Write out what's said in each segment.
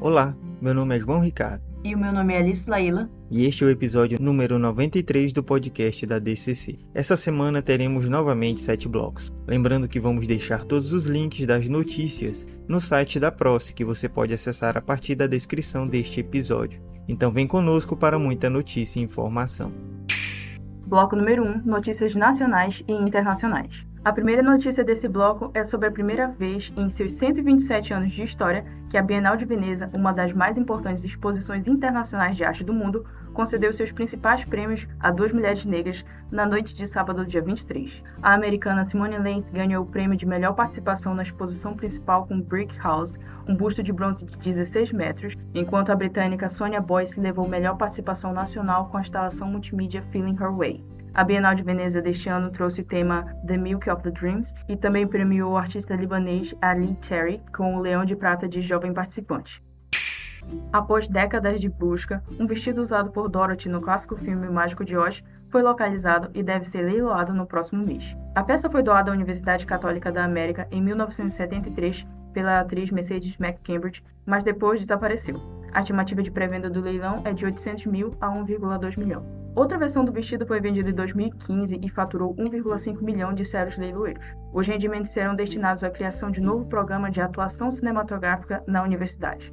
Olá, meu nome é João Ricardo. E o meu nome é Alice Laíla. E este é o episódio número 93 do podcast da DCC. Essa semana teremos novamente 7 blocos. Lembrando que vamos deixar todos os links das notícias no site da Proce, que você pode acessar a partir da descrição deste episódio. Então vem conosco para muita notícia e informação. Bloco número 1, notícias nacionais e internacionais. A primeira notícia desse bloco é sobre a primeira vez em seus 127 anos de história que a Bienal de Veneza, uma das mais importantes exposições internacionais de arte do mundo, concedeu seus principais prêmios a duas mulheres negras na noite de sábado, dia 23. A americana Simone Leith ganhou o prêmio de melhor participação na exposição principal com Brick House, um busto de bronze de 16 metros, enquanto a britânica Sonia Boyce levou melhor participação nacional com a instalação multimídia Feeling Her Way. A Bienal de Veneza deste ano trouxe o tema The Milk of the Dreams e também premiou o artista libanês Ali Terry com o Leão de Prata de Jovem Participante. Após décadas de busca, um vestido usado por Dorothy no clássico filme O Mágico de Oz foi localizado e deve ser leiloado no próximo mês. A peça foi doada à Universidade Católica da América em 1973 pela atriz Mercedes McCambridge, mas depois desapareceu. A estimativa de pré-venda do leilão é de 800 mil a 1,2 milhão. Outra versão do vestido foi vendida em 2015 e faturou 1,5 milhão de sérios leiloeiros. Os rendimentos serão destinados à criação de novo programa de atuação cinematográfica na universidade.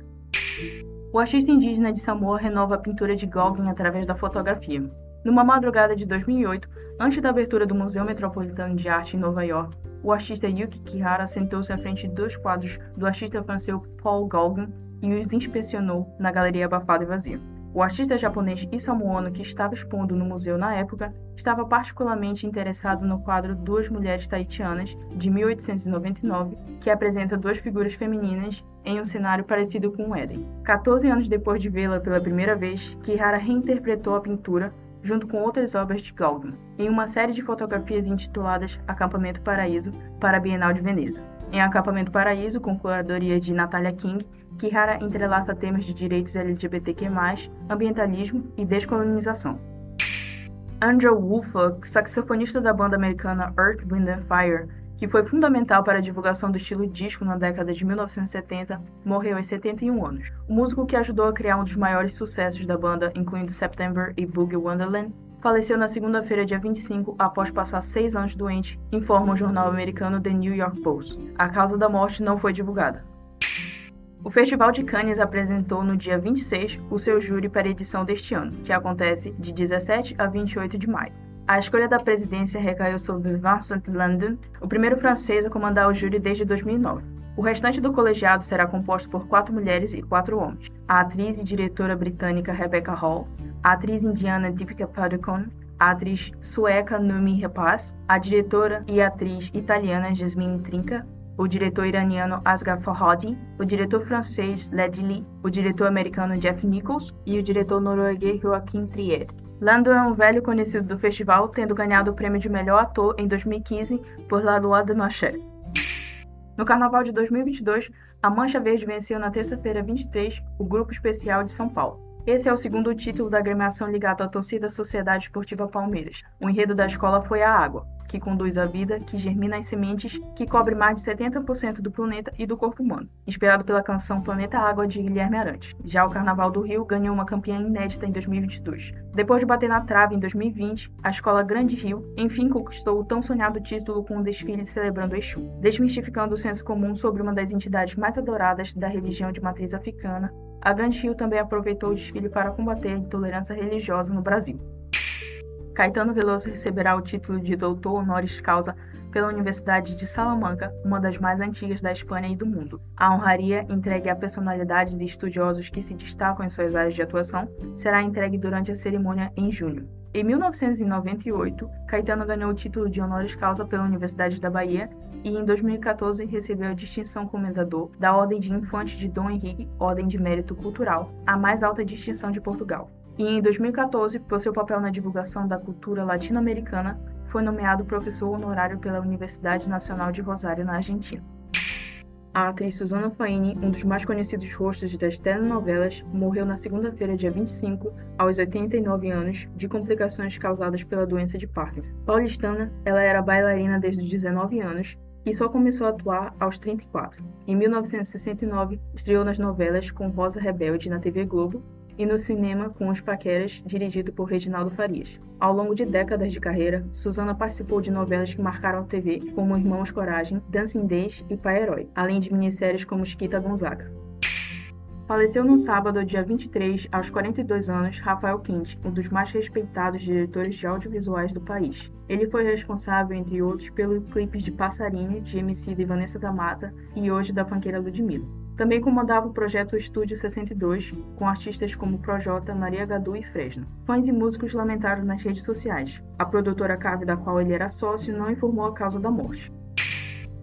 O artista indígena de Samoa renova a pintura de Gauguin através da fotografia. Numa madrugada de 2008, antes da abertura do Museu Metropolitano de Arte em Nova York, o artista Yuki Kihara sentou-se à frente de dois quadros do artista francês Paul Gauguin e os inspecionou na galeria abafada e vazia. O artista japonês Isamu Ono, que estava expondo no museu na época, estava particularmente interessado no quadro Duas Mulheres Tahitianas, de 1899, que apresenta duas figuras femininas em um cenário parecido com o Éden. 14 anos depois de vê-la pela primeira vez, Kihara reinterpretou a pintura junto com outras obras de Gauguin, em uma série de fotografias intituladas Acampamento Paraíso para a Bienal de Veneza. Em Acampamento Paraíso, com curadoria de Natalia King, Kihara entrelaça temas de direitos LGBTQ+, ambientalismo e descolonização. Andrew Woolfolk, saxofonista da banda americana Earth, Wind and Fire, que foi fundamental para a divulgação do estilo disco na década de 1970, morreu aos 71 anos. O músico que ajudou a criar um dos maiores sucessos da banda, incluindo September e Boogie Wonderland, faleceu na segunda-feira, dia 25, após passar 6 anos doente, informa o jornal americano The New York Post. A causa da morte não foi divulgada. O Festival de Cannes apresentou no dia 26 o seu júri para a edição deste ano, que acontece de 17 a 28 de maio. A escolha da presidência recaiu sobre Vincent Landon, o primeiro francês a comandar o júri desde 2009. O restante do colegiado será composto por 4 mulheres e 4 homens: a atriz e diretora britânica Rebecca Hall, a atriz indiana Deepika Padukone, a atriz sueca Noomi Rapace, a diretora e atriz italiana Jasmine Trinca, o diretor iraniano Asghar Farhadi, o diretor francês Ledley, o diretor americano Jeff Nichols e o diretor norueguês Joachim Trier. Landon é um velho conhecido do festival, tendo ganhado o prêmio de melhor ator em 2015 por La Loi de Marchais. No Carnaval de 2022, a Mancha Verde venceu na terça-feira 23 o Grupo Especial de São Paulo. Esse é o segundo título da agremiação ligado à torcida Sociedade Esportiva Palmeiras. O enredo da escola foi a água, que conduz à vida, que germina as sementes, que cobre mais de 70% do planeta e do corpo humano, inspirado pela canção Planeta Água de Guilherme Arantes. Já o Carnaval do Rio ganhou uma campeã inédita em 2022. Depois de bater na trave em 2020, a escola Grande Rio, enfim, conquistou o tão sonhado título com um desfile celebrando Exu, desmistificando o senso comum sobre uma das entidades mais adoradas da religião de matriz africana. A Grande Rio também aproveitou o desfile para combater a intolerância religiosa no Brasil. Caetano Veloso receberá o título de doutor honoris causa pela Universidade de Salamanca, uma das mais antigas da Espanha e do mundo. A honraria, entregue a personalidades e estudiosos que se destacam em suas áreas de atuação, será entregue durante a cerimônia em junho. Em 1998, Caetano ganhou o título de honoris causa pela Universidade da Bahia e em 2014 recebeu a distinção comendador da Ordem de Infante de Dom Henrique, Ordem de Mérito Cultural, a mais alta distinção de Portugal. E em 2014, por seu papel na divulgação da cultura latino-americana, foi nomeado professor honorário pela Universidade Nacional de Rosário, na Argentina. A atriz Suzana Faini, um dos mais conhecidos rostos das telenovelas, morreu na segunda-feira, dia 25, aos 89 anos, de complicações causadas pela doença de Parkinson. Paulistana, ela era bailarina desde os 19 anos e só começou a atuar aos 34. Em 1969, estreou nas novelas com Rosa Rebelde na TV Globo e no cinema com Os Paqueras, dirigido por Reginaldo Farias. Ao longo de décadas de carreira, Suzana participou de novelas que marcaram a TV, como Irmãos Coragem, Dancing Days e Pai Herói, além de minisséries como Chiquita Gonzaga. Faleceu no sábado, dia 23, aos 42 anos, Rafael Quint, um dos mais respeitados diretores de audiovisuais do país. Ele foi responsável, entre outros, pelos clipes de Passarinho, de Emicida e Vanessa da Mata, e Hoje da funkeira Ludmilla. Também comandava o projeto Estúdio 62, com artistas como Projota, Maria Gadu e Fresno. Fãs e músicos lamentaram nas redes sociais. A produtora Cave, da qual ele era sócio, não informou a causa da morte.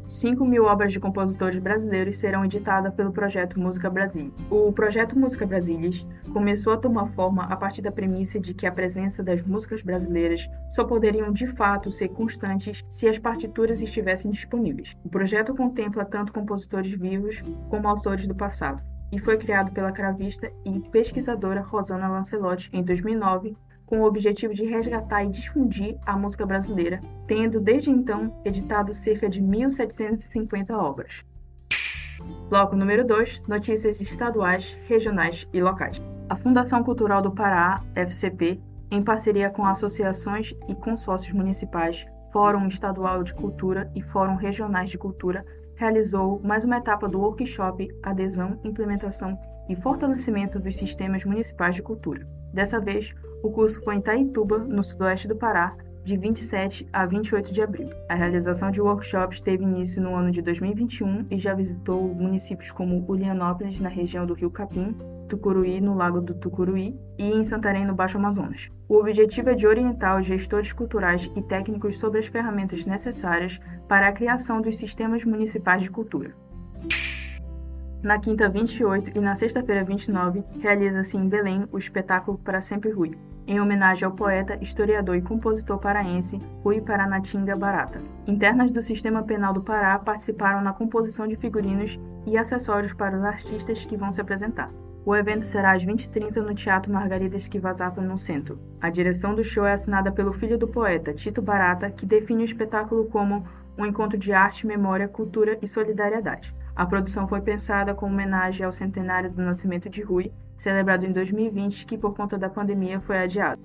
5.000 obras de compositores brasileiros serão editadas pelo projeto Música Brasília. O projeto Música Brasílias começou a tomar forma a partir da premissa de que a presença das músicas brasileiras só poderiam de fato ser constantes se as partituras estivessem disponíveis. O projeto contempla tanto compositores vivos como autores do passado e foi criado pela cravista e pesquisadora Rosana Lancelotti em 2009, com o objetivo de resgatar e difundir a música brasileira, tendo desde então editado cerca de 1.750 obras. Bloco número 2, notícias estaduais, regionais e locais. A Fundação Cultural do Pará, FCP, em parceria com associações e consórcios municipais, Fórum Estadual de Cultura e Fórum Regionais de Cultura, realizou mais uma etapa do workshop Adesão, Implementação e Fortalecimento dos Sistemas Municipais de Cultura. Dessa vez, o curso foi em Itaituba, no sudoeste do Pará, de 27 a 28 de abril. A realização de workshops teve início no ano de 2021 e já visitou municípios como Ulianópolis, na região do Rio Capim, Tucuruí, no Lago do Tucuruí, e em Santarém, no Baixo Amazonas. O objetivo é de orientar os gestores culturais e técnicos sobre as ferramentas necessárias para a criação dos sistemas municipais de cultura. Na quinta 28 e na sexta-feira 29, realiza-se em Belém o espetáculo Para Sempre Rui, em homenagem ao poeta, historiador e compositor paraense Rui Paranatinga Barata. Internas do Sistema Penal do Pará participaram na composição de figurinos e acessórios para os artistas que vão se apresentar. O evento será às 20h30 no Teatro Margarida Esquivazapa, no centro. A direção do show é assinada pelo filho do poeta, Tito Barata, que define o espetáculo como um encontro de arte, memória, cultura e solidariedade. A produção foi pensada como homenagem ao centenário do nascimento de Rui, celebrado em 2020, que por conta da pandemia foi adiado.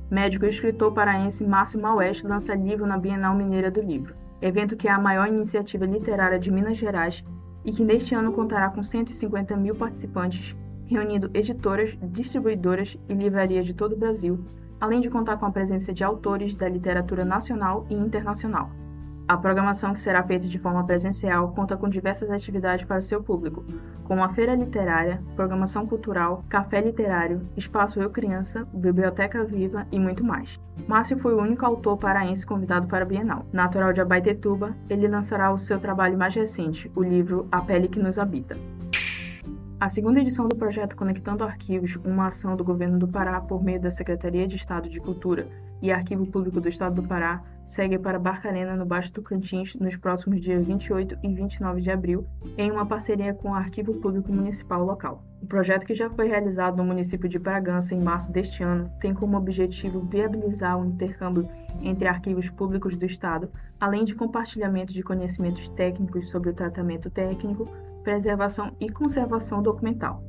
Médico e escritor paraense Márcio Maueste lança livro na Bienal Mineira do Livro, evento que é a maior iniciativa literária de Minas Gerais e que neste ano contará com 150.000 participantes, reunindo editoras, distribuidoras e livrarias de todo o Brasil, além de contar com a presença de autores da literatura nacional e internacional. A programação, que será feita de forma presencial, conta com diversas atividades para o seu público, como a feira literária, programação cultural, café literário, espaço Eu Criança, biblioteca viva e muito mais. Márcio foi o único autor paraense convidado para a Bienal. Natural de Abaetetuba, ele lançará o seu trabalho mais recente, o livro A Pele que Nos Habita. A segunda edição do projeto Conectando Arquivos, uma ação do Governo do Pará por meio da Secretaria de Estado de Cultura e Arquivo Público do Estado do Pará, segue para Barcarena, no Baixo Tocantins, nos próximos dias 28 e 29 de abril, em uma parceria com o Arquivo Público Municipal local. O projeto, que já foi realizado no município de Bragança em março deste ano, tem como objetivo viabilizar o intercâmbio entre arquivos públicos do Estado, além de compartilhamento de conhecimentos técnicos sobre o tratamento técnico, preservação e conservação documental.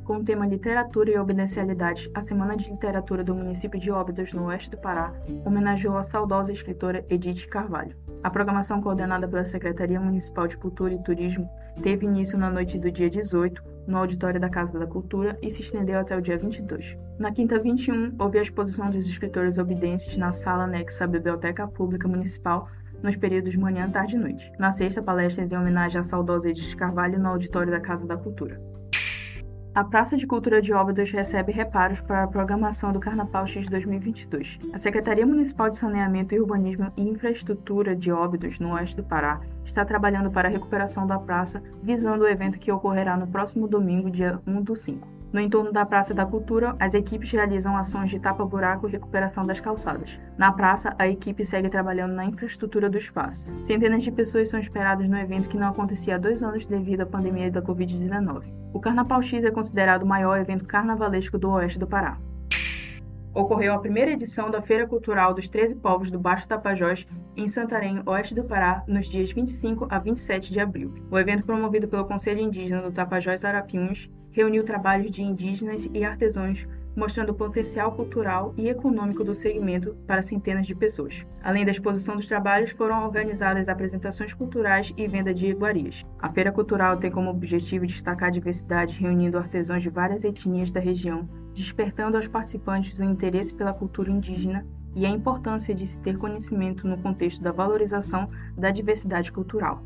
Com o tema Literatura e Obnencialidade, a Semana de Literatura do município de Óbidos, no oeste do Pará, homenageou a saudosa escritora Edith Carvalho. A programação, coordenada pela Secretaria Municipal de Cultura e Turismo, teve início na noite do dia 18, no auditório da Casa da Cultura, e se estendeu até o dia 22. Na quinta 21, houve a exposição dos escritores obidenses na sala anexa à Biblioteca Pública Municipal, nos períodos manhã, tarde e noite. Na sexta, palestras em homenagem à saudosa Edith Carvalho no auditório da Casa da Cultura. A Praça de Cultura de Óbidos recebe reparos para a programação do Carnaval X 2022. A Secretaria Municipal de Saneamento e Urbanismo e Infraestrutura de Óbidos, no oeste do Pará, está trabalhando para a recuperação da praça, visando o evento que ocorrerá no próximo domingo, dia 1/5. No entorno da Praça da Cultura, as equipes realizam ações de tapa-buraco e recuperação das calçadas. Na praça, a equipe segue trabalhando na infraestrutura do espaço. Centenas de pessoas são esperadas no evento, que não acontecia há 2 anos devido à pandemia da Covid-19. O Carnaval X é considerado o maior evento carnavalesco do oeste do Pará. Ocorreu a primeira edição da Feira Cultural dos 13 Povos do Baixo Tapajós, em Santarém, oeste do Pará, nos dias 25 a 27 de abril. O evento, promovido pelo Conselho Indígena do Tapajós Arapiuns, reuniu trabalhos de indígenas e artesãos, mostrando o potencial cultural e econômico do segmento para centenas de pessoas. Além da exposição dos trabalhos, foram organizadas apresentações culturais e venda de iguarias. A Feira Cultural tem como objetivo destacar a diversidade, reunindo artesãos de várias etnias da região, despertando aos participantes o interesse pela cultura indígena e a importância de se ter conhecimento no contexto da valorização da diversidade cultural.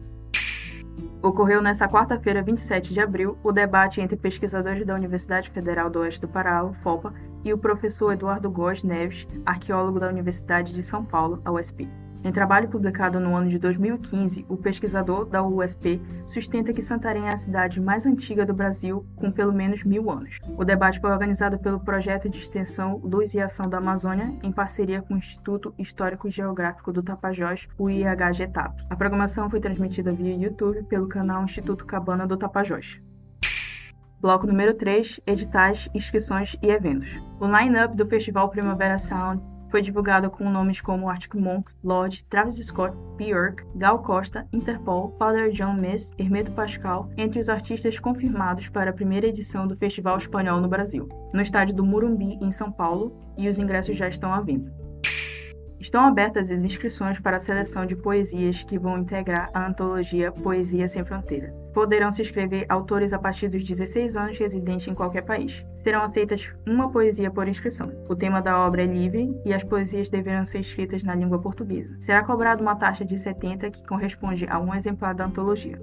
Ocorreu nesta quarta-feira, 27 de abril, o debate entre pesquisadores da Universidade Federal do Oeste do Pará, UFOPA, e o professor Eduardo Góes Neves, arqueólogo da Universidade de São Paulo, a USP. Em trabalho publicado no ano de 2015, o pesquisador da USP sustenta que Santarém é a cidade mais antiga do Brasil, com pelo menos 1000 anos. O debate foi organizado pelo Projeto de Extensão Luz e Ação da Amazônia, em parceria com o Instituto Histórico e Geográfico do Tapajós, o IHGTAP. A programação foi transmitida via YouTube pelo canal Instituto Cabana do Tapajós. Bloco número 3, editais, inscrições e eventos. O line-up do Festival Primavera Sound foi divulgado com nomes como Arctic Monkeys, Lorde, Travis Scott, Björk, Gal Costa, Interpol, Father John Misty, Hermeto Pascoal, entre os artistas confirmados para a primeira edição do Festival Espanhol no Brasil, no estádio do Morumbi, em São Paulo, e os ingressos já estão à venda. Estão abertas as inscrições para a seleção de poesias que vão integrar a antologia Poesia Sem Fronteira. Poderão se inscrever autores a partir dos 16 anos residentes em qualquer país. Serão aceitas uma poesia por inscrição. O tema da obra é livre e as poesias deverão ser escritas na língua portuguesa. Será cobrada uma taxa de 70, que corresponde a um exemplar da antologia.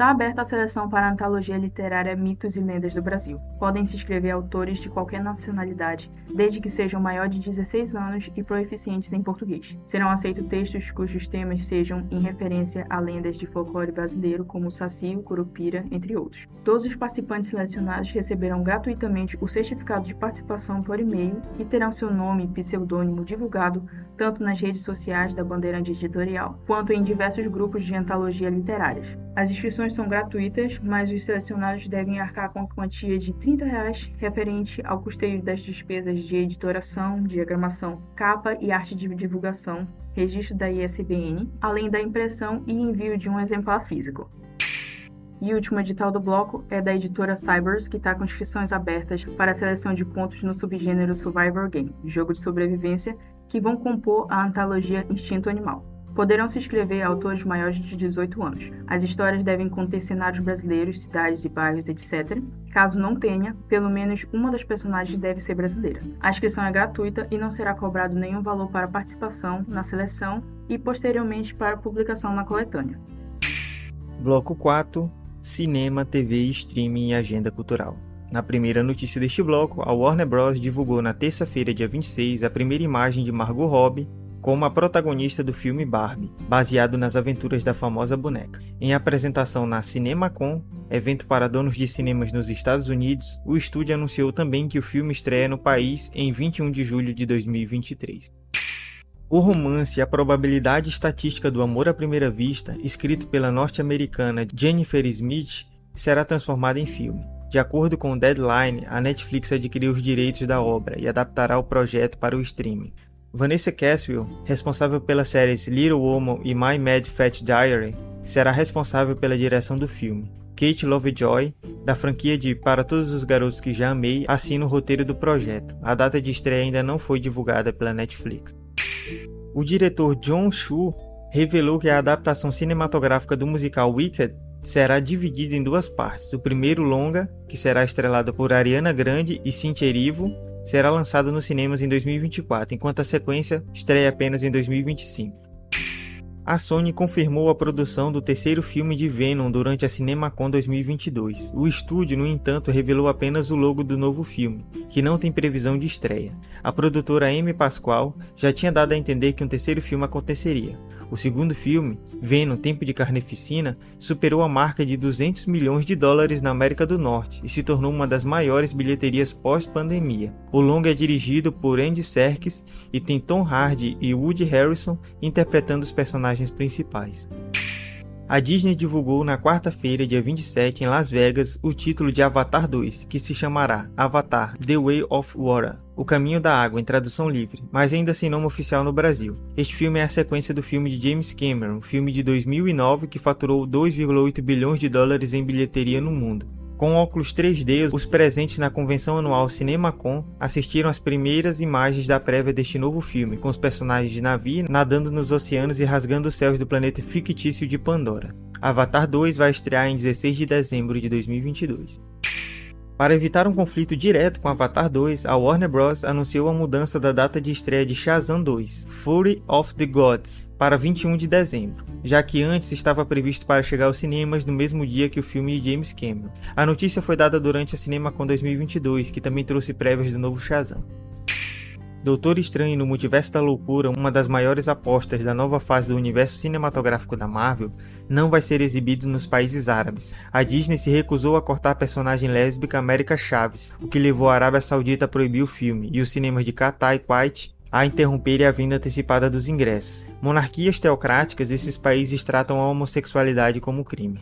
Está aberta a seleção para a antologia literária Mitos e Lendas do Brasil. Podem se inscrever autores de qualquer nacionalidade, desde que sejam maior de 16 anos e proeficientes em português. Serão aceitos textos cujos temas sejam em referência a lendas de folclore brasileiro, como o Saci, o Curupira, entre outros. Todos os participantes selecionados receberão gratuitamente o certificado de participação por e-mail e terão seu nome e pseudônimo divulgado tanto nas redes sociais da Bandeirante Editorial, quanto em diversos grupos de antologia literárias. As inscrições são gratuitas, mas os selecionados devem arcar com a quantia de R$ 30 referente ao custeio das despesas de editoração, diagramação, capa e arte de divulgação, registro da ISBN, além da impressão e envio de um exemplar físico. E o último edital do bloco é da editora Cybers, que está com inscrições abertas para a seleção de pontos no subgênero Survivor Game, jogo de sobrevivência, que vão compor a antologia Instinto Animal. Poderão se inscrever autores maiores de 18 anos. As histórias devem conter cenários brasileiros, cidades e bairros, etc. Caso não tenha, pelo menos uma das personagens deve ser brasileira. A inscrição é gratuita e não será cobrado nenhum valor para participação na seleção e posteriormente para publicação na coletânea. Bloco 4. Cinema, TV, streaming e agenda cultural. Na primeira notícia deste bloco, a Warner Bros. Divulgou na terça-feira, dia 26, a primeira imagem de Margot Robbie como a protagonista do filme Barbie, baseado nas aventuras da famosa boneca. Em apresentação na CinemaCon, evento para donos de cinemas nos Estados Unidos, o estúdio anunciou também que o filme estreia no país em 21 de julho de 2023. O romance A Probabilidade Estatística do Amor à Primeira Vista, escrito pela norte-americana Jennifer Smith, será transformado em filme. De acordo com o Deadline, a Netflix adquiriu os direitos da obra e adaptará o projeto para o streaming. Vanessa Caswell, responsável pelas séries Little Woman e My Mad Fat Diary, será responsável pela direção do filme. Kate Lovejoy, da franquia de Para Todos os Garotos que Já Amei, assina o roteiro do projeto. A data de estreia ainda não foi divulgada pela Netflix. O diretor Jon Chu revelou que a adaptação cinematográfica do musical Wicked será dividida em duas partes. O primeiro longa, que será estrelado por Ariana Grande e Cynthia Erivo, será lançado nos cinemas em 2024, enquanto a sequência estreia apenas em 2025. A Sony confirmou a produção do terceiro filme de Venom durante a CinemaCon 2022. O estúdio, no entanto, revelou apenas o logo do novo filme, que não tem previsão de estreia. A produtora Amy Pascal já tinha dado a entender que um terceiro filme aconteceria. O segundo filme, Venom Tempo de Carneficina, superou a marca de $200 milhões na América do Norte e se tornou uma das maiores bilheterias pós-pandemia. O longa é dirigido por Andy Serkis e tem Tom Hardy e Woody Harrelson interpretando os personagens principais. A Disney divulgou na quarta-feira, dia 27, em Las Vegas, o título de Avatar 2, que se chamará Avatar: The Way of Water, O Caminho da Água, em tradução livre, mas ainda sem nome oficial no Brasil. Este filme é a sequência do filme de James Cameron, um filme de 2009 que faturou 2,8 bilhões de dólares em bilheteria no mundo. Com óculos 3D, os presentes na convenção anual CinemaCon assistiram às primeiras imagens da prévia deste novo filme, com os personagens de Na'vi nadando nos oceanos e rasgando os céus do planeta fictício de Pandora. Avatar 2 vai estrear em 16 de dezembro de 2022. Para evitar um conflito direto com Avatar 2, a Warner Bros. Anunciou a mudança da data de estreia de Shazam 2, Fury of the Gods, para 21 de dezembro, já que antes estava previsto para chegar aos cinemas no mesmo dia que o filme de James Cameron. A notícia foi dada durante a CinemaCon 2022, que também trouxe prévias do novo Shazam. Doutor Estranho no Multiverso da Loucura, uma das maiores apostas da nova fase do universo cinematográfico da Marvel, não vai ser exibido nos países árabes. A Disney se recusou a cortar a personagem lésbica América Chaves, o que levou a Arábia Saudita a proibir o filme, e os cinemas de Catar e Kuwait a interromperem a venda antecipada dos ingressos. Monarquias teocráticas, esses países tratam a homossexualidade como crime.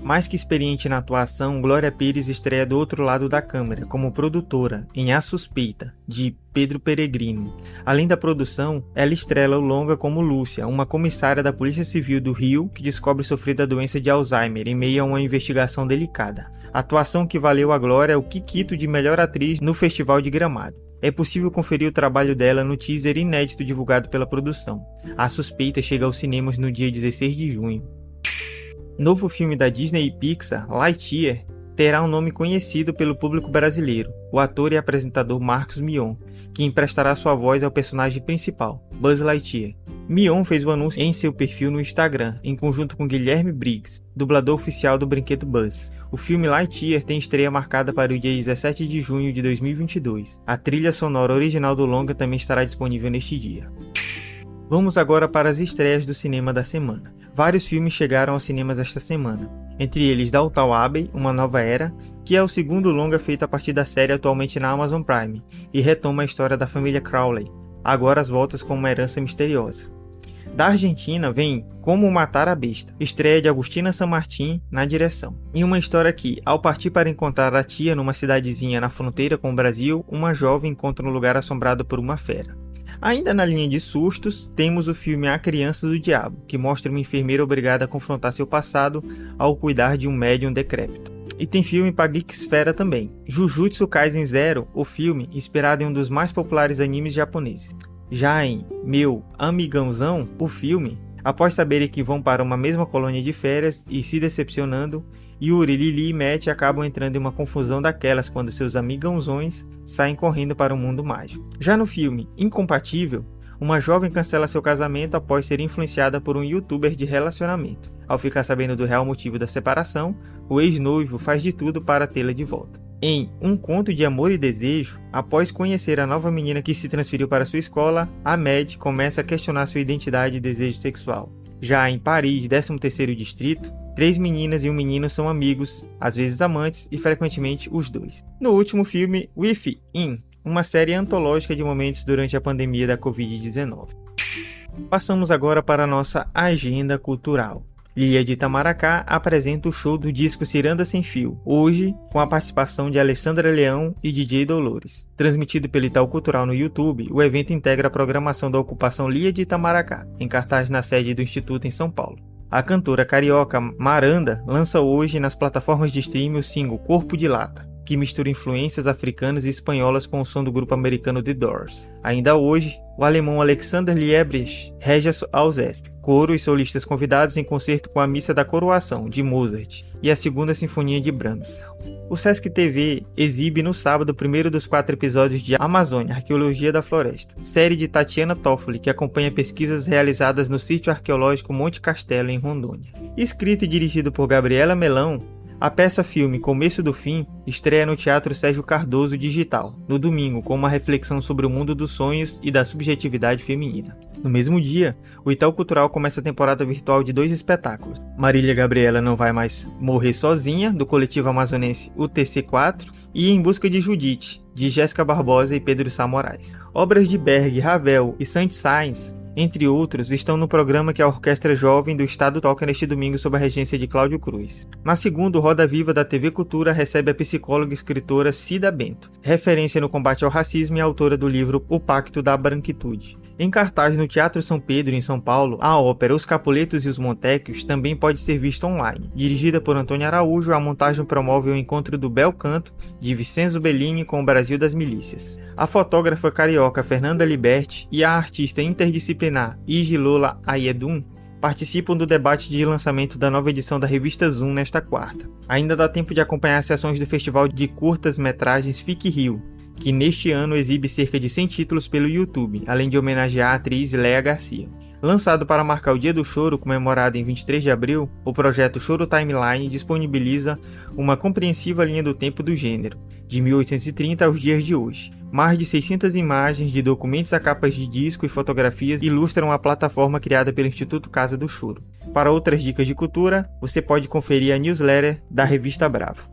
Mais que experiente na atuação, Glória Pires estreia do outro lado da câmera, como produtora, em A Suspeita, de Pedro Peregrino. Além da produção, ela estrela o longa como Lúcia, uma comissária da Polícia Civil do Rio que descobre sofrer da doença de Alzheimer em meio a uma investigação delicada. A atuação que valeu a Glória é o Kikito de melhor atriz no Festival de Gramado. É possível conferir o trabalho dela no teaser inédito divulgado pela produção. A Suspeita chega aos cinemas no dia 16 de junho. Novo filme da Disney e Pixar, Lightyear, terá um nome conhecido pelo público brasileiro, o ator e apresentador Marcos Mion, que emprestará sua voz ao personagem principal, Buzz Lightyear. Mion fez o anúncio em seu perfil no Instagram, em conjunto com Guilherme Briggs, dublador oficial do brinquedo Buzz. O filme Lightyear tem estreia marcada para o dia 17 de junho de 2022. A trilha sonora original do longa também estará disponível neste dia. Vamos agora para as estreias do cinema da semana. Vários filmes chegaram aos cinemas esta semana, entre eles Downton Abbey, Uma Nova Era, que é o segundo longa feito a partir da série atualmente na Amazon Prime, e retoma a história da família Crowley, agora às voltas com uma herança misteriosa. Da Argentina vem Como Matar a Besta, estreia de Agustina Sanmartín na direção. Em uma história que, ao partir para encontrar a tia numa cidadezinha na fronteira com o Brasil, uma jovem encontra um lugar assombrado por uma fera. Ainda na linha de sustos, temos o filme A Criança do Diabo, que mostra uma enfermeira obrigada a confrontar seu passado ao cuidar de um médium decrépito. E tem filme para Geeksfera também, Jujutsu Kaisen Zero, o filme inspirado em um dos mais populares animes japoneses. Já em Meu Amigãozão, o filme, após saberem que vão para uma mesma colônia de férias e se decepcionando, Yuri, Lily e Matt acabam entrando em uma confusão daquelas quando seus amigãozões saem correndo para o mundo mágico. Já no filme Incompatível, uma jovem cancela seu casamento após ser influenciada por um youtuber de relacionamento. Ao ficar sabendo do real motivo da separação, o ex-noivo faz de tudo para tê-la de volta. Em Um Conto de Amor e Desejo, após conhecer a nova menina que se transferiu para sua escola, a Mad começa a questionar sua identidade e desejo sexual. Já em Paris, 13º Distrito, 3 meninas e um menino são amigos, às vezes amantes e frequentemente os dois. No último filme, Within, uma série antológica de momentos durante a pandemia da Covid-19. Passamos agora para a nossa agenda cultural. Lilia de Itamaracá apresenta o show do disco Ciranda Sem Fio, hoje com a participação de Alessandra Leão e DJ Dolores. Transmitido pelo Itaú Cultural no YouTube, o evento integra a programação da Ocupação Lilia de Itamaracá, em cartaz na sede do Instituto em São Paulo. A cantora carioca Maranda lança hoje nas plataformas de streaming o single Corpo de Lata, que mistura influências africanas e espanholas com o som do grupo americano The Doors. Ainda hoje, o alemão Alexander Liebrecht rege a USESP, coro e solistas convidados em concerto com a Missa da Coroação, de Mozart, e a Segunda Sinfonia de Brahms. O Sesc TV exibe no sábado o primeiro dos 4 episódios de Amazônia, Arqueologia da Floresta, série de Tatiana Toffoli, que acompanha pesquisas realizadas no sítio arqueológico Monte Castelo, em Rondônia. Escrito e dirigido por Gabriela Melão, a peça-filme Começo do Fim estreia no Teatro Sérgio Cardoso Digital, no domingo, com uma reflexão sobre o mundo dos sonhos e da subjetividade feminina. No mesmo dia, o Itaú Cultural começa a temporada virtual de 2 espetáculos. Marília Gabriela Não Vai Mais Morrer Sozinha, do coletivo amazonense UTC4, e Em Busca de Judite, de Jéssica Barbosa e Pedro Sá Moraes. Obras de Berg, Ravel e Saint-Saëns entre outros, estão no programa que a Orquestra Jovem do Estado toca neste domingo sob a regência de Cláudio Cruz. Na segunda, o Roda Viva da TV Cultura recebe a psicóloga e escritora Cida Bento, referência no combate ao racismo e autora do livro O Pacto da Branquitude. Em cartaz no Teatro São Pedro, em São Paulo, a ópera Os Capuletos e os Montecchios também pode ser vista online. Dirigida por Antônio Araújo, a montagem promove o encontro do bel canto de Vincenzo Bellini com o Brasil das Milícias. A fotógrafa carioca Fernanda Liberti e a artista interdisciplinar Igilola Ayedun participam do debate de lançamento da nova edição da revista Zoom nesta quarta. Ainda dá tempo de acompanhar as sessões do Festival de Curtas-Metragens Fique Rio, que neste ano exibe cerca de 100 títulos pelo YouTube, além de homenagear a atriz Léa Garcia. Lançado para marcar o Dia do Choro, comemorado em 23 de abril, o projeto Choro Timeline disponibiliza uma compreensiva linha do tempo do gênero, de 1830 aos dias de hoje. Mais de 600 imagens de documentos a capas de disco e fotografias ilustram a plataforma criada pelo Instituto Casa do Choro. Para outras dicas de cultura, você pode conferir a newsletter da revista Bravo.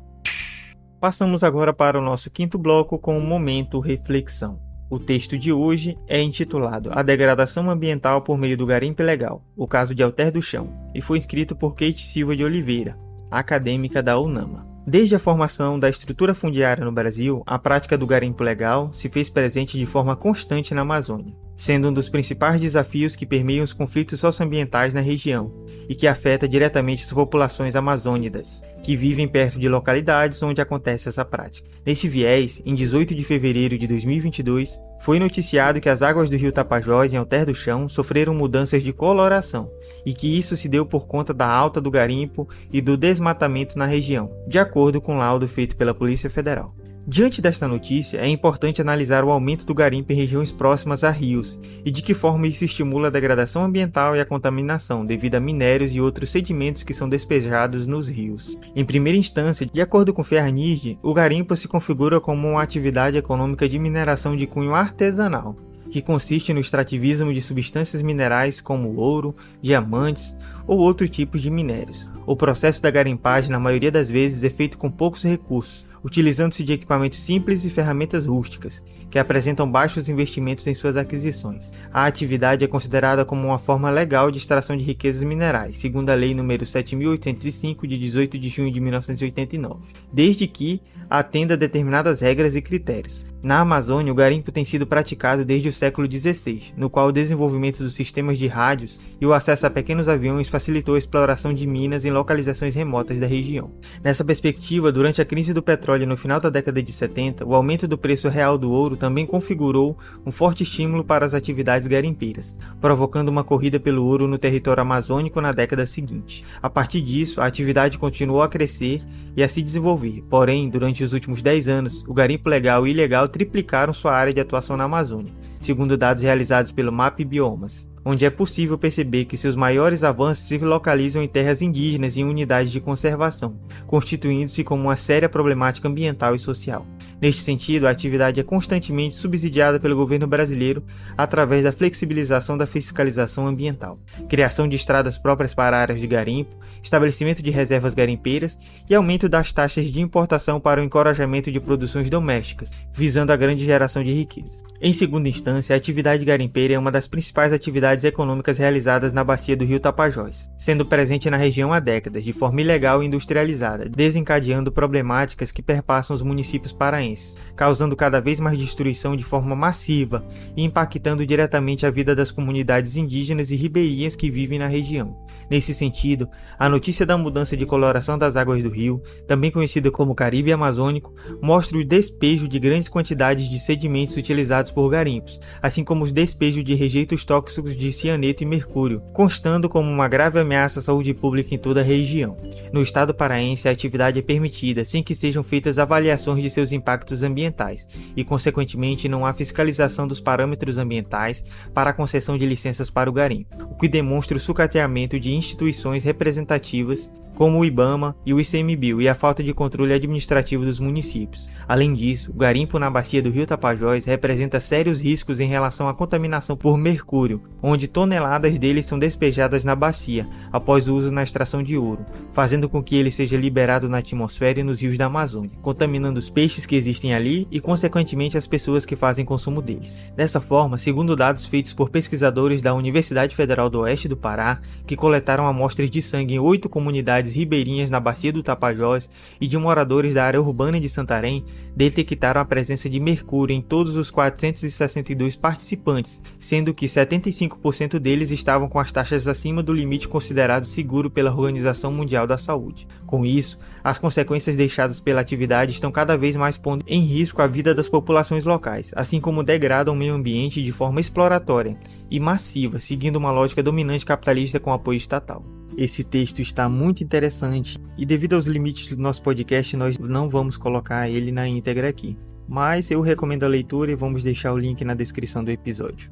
Passamos agora para o nosso quinto bloco com o Momento Reflexão. O texto de hoje é intitulado A Degradação Ambiental por Meio do Garimpo Ilegal, o caso de Alter do Chão, e foi escrito por Kate Silva de Oliveira, acadêmica da UNAMA. Desde a formação da estrutura fundiária no Brasil, a prática do garimpo legal se fez presente de forma constante na Amazônia, sendo um dos principais desafios que permeiam os conflitos socioambientais na região e que afeta diretamente as populações amazônidas, que vivem perto de localidades onde acontece essa prática. Nesse viés, em 18 de fevereiro de 2022, foi noticiado que as águas do rio Tapajós, em Alter do Chão, sofreram mudanças de coloração e que isso se deu por conta da alta do garimpo e do desmatamento na região, de acordo com o laudo feito pela Polícia Federal. Diante desta notícia, é importante analisar o aumento do garimpo em regiões próximas a rios e de que forma isso estimula a degradação ambiental e a contaminação devido a minérios e outros sedimentos que são despejados nos rios. Em primeira instância, de acordo com Fearnij, o garimpo se configura como uma atividade econômica de mineração de cunho artesanal, que consiste no extrativismo de substâncias minerais como ouro, diamantes ou outros tipos de minérios. O processo da garimpagem, na maioria das vezes, é feito com poucos recursos, utilizando-se de equipamentos simples e ferramentas rústicas, que apresentam baixos investimentos em suas aquisições. A atividade é considerada como uma forma legal de extração de riquezas minerais, segundo a Lei nº 7.805, de 18 de junho de 1989, desde que atenda a determinadas regras e critérios. Na Amazônia, o garimpo tem sido praticado desde o século XVI, no qual o desenvolvimento dos sistemas de rádios e o acesso a pequenos aviões facilitou a exploração de minas em localizações remotas da região. Nessa perspectiva, durante a crise do petróleo no final da década de 70, o aumento do preço real do ouro também configurou um forte estímulo para as atividades garimpeiras, provocando uma corrida pelo ouro no território amazônico na década seguinte. A partir disso, a atividade continuou a crescer e a se desenvolver, porém, durante os últimos 10 anos, o garimpo legal e ilegal triplicaram sua área de atuação na Amazônia, segundo dados realizados pelo MAP Biomas, onde é possível perceber que seus maiores avanços se localizam em terras indígenas e em unidades de conservação, constituindo-se como uma séria problemática ambiental e social. Neste sentido, a atividade é constantemente subsidiada pelo governo brasileiro através da flexibilização da fiscalização ambiental, criação de estradas próprias para áreas de garimpo, estabelecimento de reservas garimpeiras e aumento das taxas de importação para o encorajamento de produções domésticas, visando a grande geração de riquezas. Em segunda instância, a atividade garimpeira é uma das principais atividades econômicas realizadas na bacia do rio Tapajós, sendo presente na região há décadas, de forma ilegal e industrializada, desencadeando problemáticas que perpassam os municípios paraenses, causando cada vez mais destruição de forma massiva e impactando diretamente a vida das comunidades indígenas e ribeirinhas que vivem na região. Nesse sentido, a notícia da mudança de coloração das águas do rio, também conhecida como Caribe Amazônico, mostra o despejo de grandes quantidades de sedimentos utilizados por garimpos, assim como os despejos de rejeitos tóxicos de cianeto e mercúrio, constando como uma grave ameaça à saúde pública em toda a região. No estado paraense, a atividade é permitida sem que sejam feitas avaliações de seus impactos ambientais e, consequentemente, não há fiscalização dos parâmetros ambientais para a concessão de licenças para o garimpo. O que demonstra o sucateamento de instituições representativas como o IBAMA e o ICMBio e a falta de controle administrativo dos municípios. Além disso, o garimpo na bacia do rio Tapajós representa sérios riscos em relação à contaminação por mercúrio, onde toneladas dele são despejadas na bacia após o uso na extração de ouro, fazendo com que ele seja liberado na atmosfera e nos rios da Amazônia, contaminando os peixes que existem ali e, consequentemente, as pessoas que fazem consumo deles. Dessa forma, segundo dados feitos por pesquisadores da Universidade Federal do Oeste do Pará, que coletaram amostras de sangue em 8 comunidades ribeirinhas na bacia do Tapajós e de moradores da área urbana de Santarém, detectaram a presença de mercúrio em todos os 462 participantes, sendo que 75% deles estavam com as taxas acima do limite considerado seguro pela Organização Mundial da Saúde. Com isso, as consequências deixadas pela atividade estão cada vez mais pondo em risco a vida das populações locais, assim como degradam o meio ambiente de forma exploratória e massiva, seguindo uma lógica dominante capitalista com apoio estatal. Esse texto está muito interessante e, devido aos limites do nosso podcast, nós não vamos colocar ele na íntegra aqui. Mas eu recomendo a leitura e vamos deixar o link na descrição do episódio.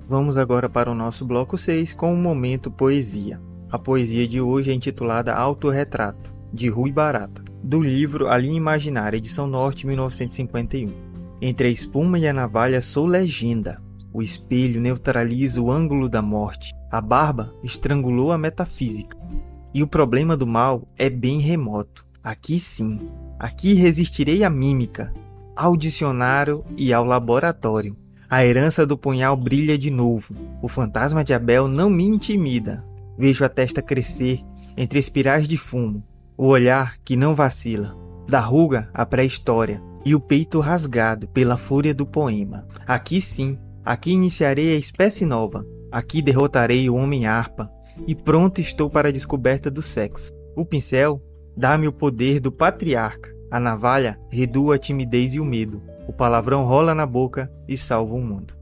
Vamos agora para o nosso bloco 6 com o Momento Poesia. A poesia de hoje é intitulada Autorretrato, de Rui Barata, do livro A Linha Imaginária, edição Norte, 1951. Entre a espuma e a navalha sou legenda. O espelho neutraliza o ângulo da morte. A barba estrangulou a metafísica. E o problema do mal é bem remoto. Aqui sim. Aqui resistirei à mímica, ao dicionário e ao laboratório. A herança do punhal brilha de novo. O fantasma de Abel não me intimida. Vejo a testa crescer entre espirais de fumo. O olhar que não vacila. Da ruga à pré-história. E o peito rasgado pela fúria do poema. Aqui sim. Aqui iniciarei a espécie nova. Aqui derrotarei o homem-harpa. E pronto estou para a descoberta do sexo. O pincel dá-me o poder do patriarca. A navalha redua a timidez e o medo. O palavrão rola na boca e salva o mundo.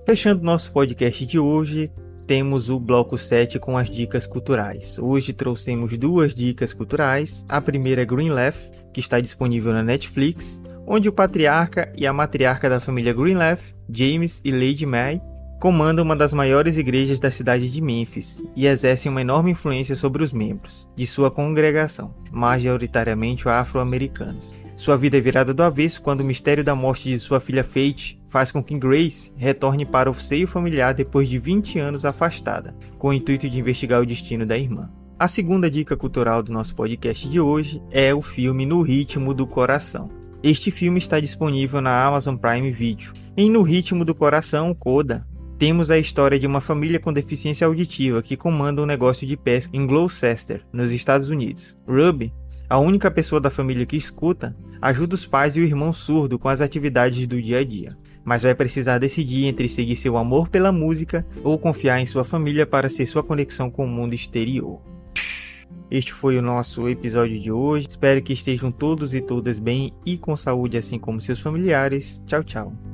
Fechando nosso podcast de hoje, temos o bloco 7 com as dicas culturais. Hoje trouxemos 2 dicas culturais. A primeira é Greenleaf, que está disponível na Netflix, onde o patriarca e a matriarca da família Greenleaf, James e Lady May, comandam uma das maiores igrejas da cidade de Memphis e exercem uma enorme influência sobre os membros de sua congregação, majoritariamente afro-americanos. Sua vida é virada do avesso quando o mistério da morte de sua filha Faith faz com que Grace retorne para o seio familiar depois de 20 anos afastada, com o intuito de investigar o destino da irmã. A segunda dica cultural do nosso podcast de hoje é o filme No Ritmo do Coração. Este filme está disponível na Amazon Prime Video. Em No Ritmo do Coração, Coda, temos a história de uma família com deficiência auditiva que comanda um negócio de pesca em Gloucester, nos Estados Unidos. Ruby, a única pessoa da família que escuta, ajuda os pais e o irmão surdo com as atividades do dia a dia, mas vai precisar decidir entre seguir seu amor pela música ou confiar em sua família para ser sua conexão com o mundo exterior. Este foi o nosso episódio de hoje. Espero que estejam todos e todas bem e com saúde, assim como seus familiares. Tchau, tchau.